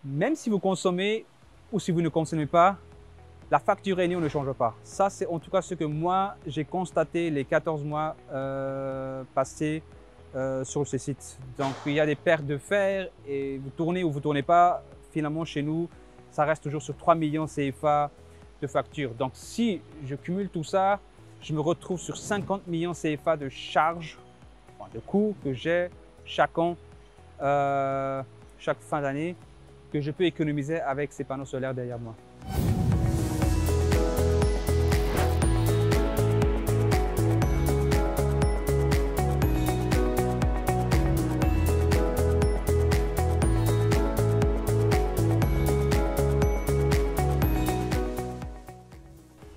même si vous consommez ou si vous ne consommez pas, la facture Eneo ne change pas. Ça, c'est en tout cas ce que moi, j'ai constaté les 14 mois passés sur ce site. Donc, il y a des pertes de fer et vous tournez ou vous ne tournez pas, finalement, chez nous, ça reste toujours sur 3 millions CFA de facture. Donc, si je cumule tout ça, je me retrouve sur 50 millions CFA de charges, de coûts que j'ai chaque an, chaque fin d'année, que je peux économiser avec ces panneaux solaires derrière moi.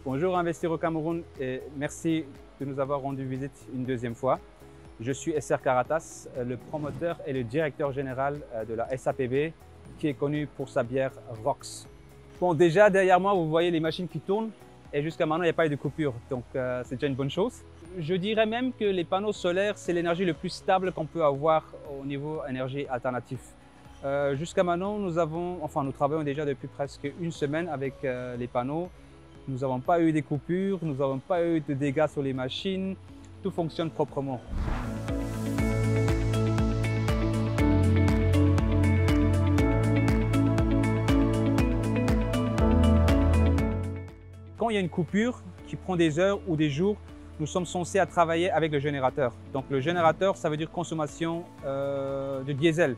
Bonjour Investir au Cameroun et merci de nous avoir rendu visite une deuxième fois. Je suis SR Karatas, le promoteur et le directeur général de la SAPB qui est connu pour sa bière Rox. Bon, déjà derrière moi vous voyez les machines qui tournent et jusqu'à maintenant il n'y a pas eu de coupure, donc c'est déjà une bonne chose. Je dirais même que les panneaux solaires c'est l'énergie le plus stable qu'on peut avoir au niveau énergie alternative. Jusqu'à maintenant nous travaillons déjà depuis presque une semaine avec les panneaux. Nous n'avons pas eu des coupures, nous n'avons pas eu de dégâts sur les machines, tout fonctionne proprement. Quand il y a une coupure qui prend des heures ou des jours, nous sommes censés à travailler avec le générateur. Donc le générateur, ça veut dire consommation de diesel.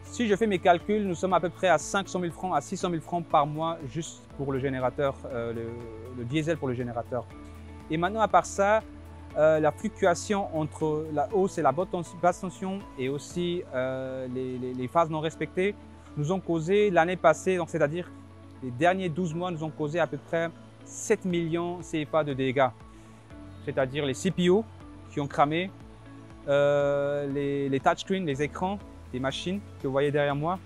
Si je fais mes calculs, nous sommes à peu près à 500 000 francs à 600 000 francs par mois juste pour le générateur, le diesel pour le générateur. Et maintenant, à part ça, la fluctuation entre la hausse et la basse tension et aussi les phases non respectées nous ont causé l'année passée, c'est-à-dire les derniers 12 mois, nous ont causé à peu près 7 millions CFA de dégâts. C'est-à-dire les CPU qui ont cramé, les touchscreens, les écrans, des machines que vous voyez derrière moi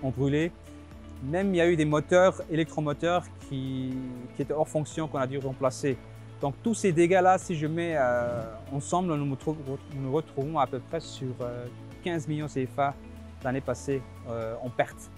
ont brûlé. Même il y a eu des moteurs, électromoteurs qui étaient hors fonction qu'on a dû remplacer. Donc tous ces dégâts-là, si je mets ensemble, nous nous retrouvons à peu près sur 15 millions CFA l'année passée en perte.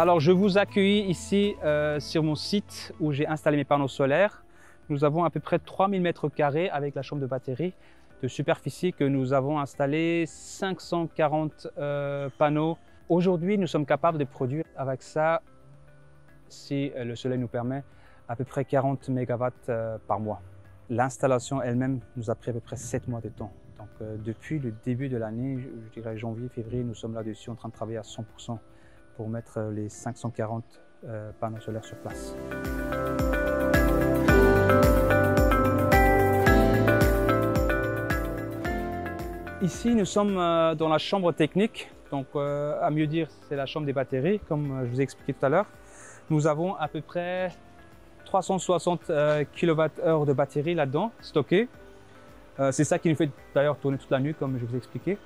Alors, je vous accueille ici sur mon site où j'ai installé mes panneaux solaires. Nous avons à peu près 3000 m² avec la chambre de batterie de superficie que nous avons installé 540 panneaux. Aujourd'hui, nous sommes capables de produire avec ça, si le soleil nous permet, à peu près 40 MW par mois. L'installation elle-même nous a pris à peu près 7 mois de temps. Donc, depuis le début de l'année, je dirais janvier, février, nous sommes là-dessus en train de travailler à 100%. Pour mettre les 540 panneaux solaires sur place. Ici, nous sommes dans la chambre technique. Donc, à mieux dire, c'est la chambre des batteries, comme je vous ai expliqué tout à l'heure. Nous avons à peu près 360 kWh de batterie là-dedans, stockées. C'est ça qui nous fait d'ailleurs tourner toute la nuit, comme je vous ai expliqué.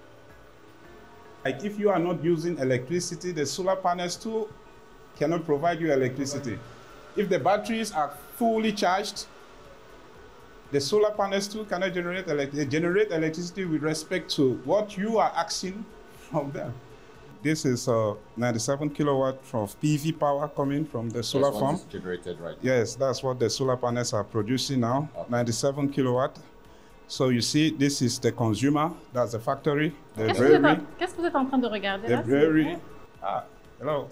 Like if you are not using electricity, the solar panels too cannot provide you electricity. If the batteries are fully charged, the solar panels too cannot generate electricity. They generate electricity with respect to what you are asking from them. This is 97 kilowatt of PV power coming from the solar farm. Generated, right? Yes, that's what the solar panels are producing now, okay. 97 kilowatt. So you see, this is the consumer, that's the factory, the brewery. Qu'est-ce que vous êtes en train de regarder là? The brewery. Ah, hello.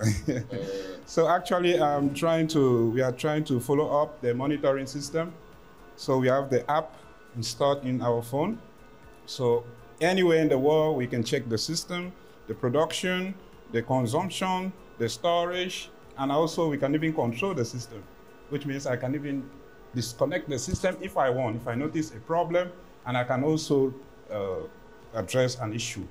So actually, we are trying to follow up the monitoring system. So we have the app installed in our phone. So anywhere in the world, we can check the system, the production, the consumption, the storage, and also we can even control the system, which means I can even disconnect the system if I want, if I notice a problem, and I can also address an issue.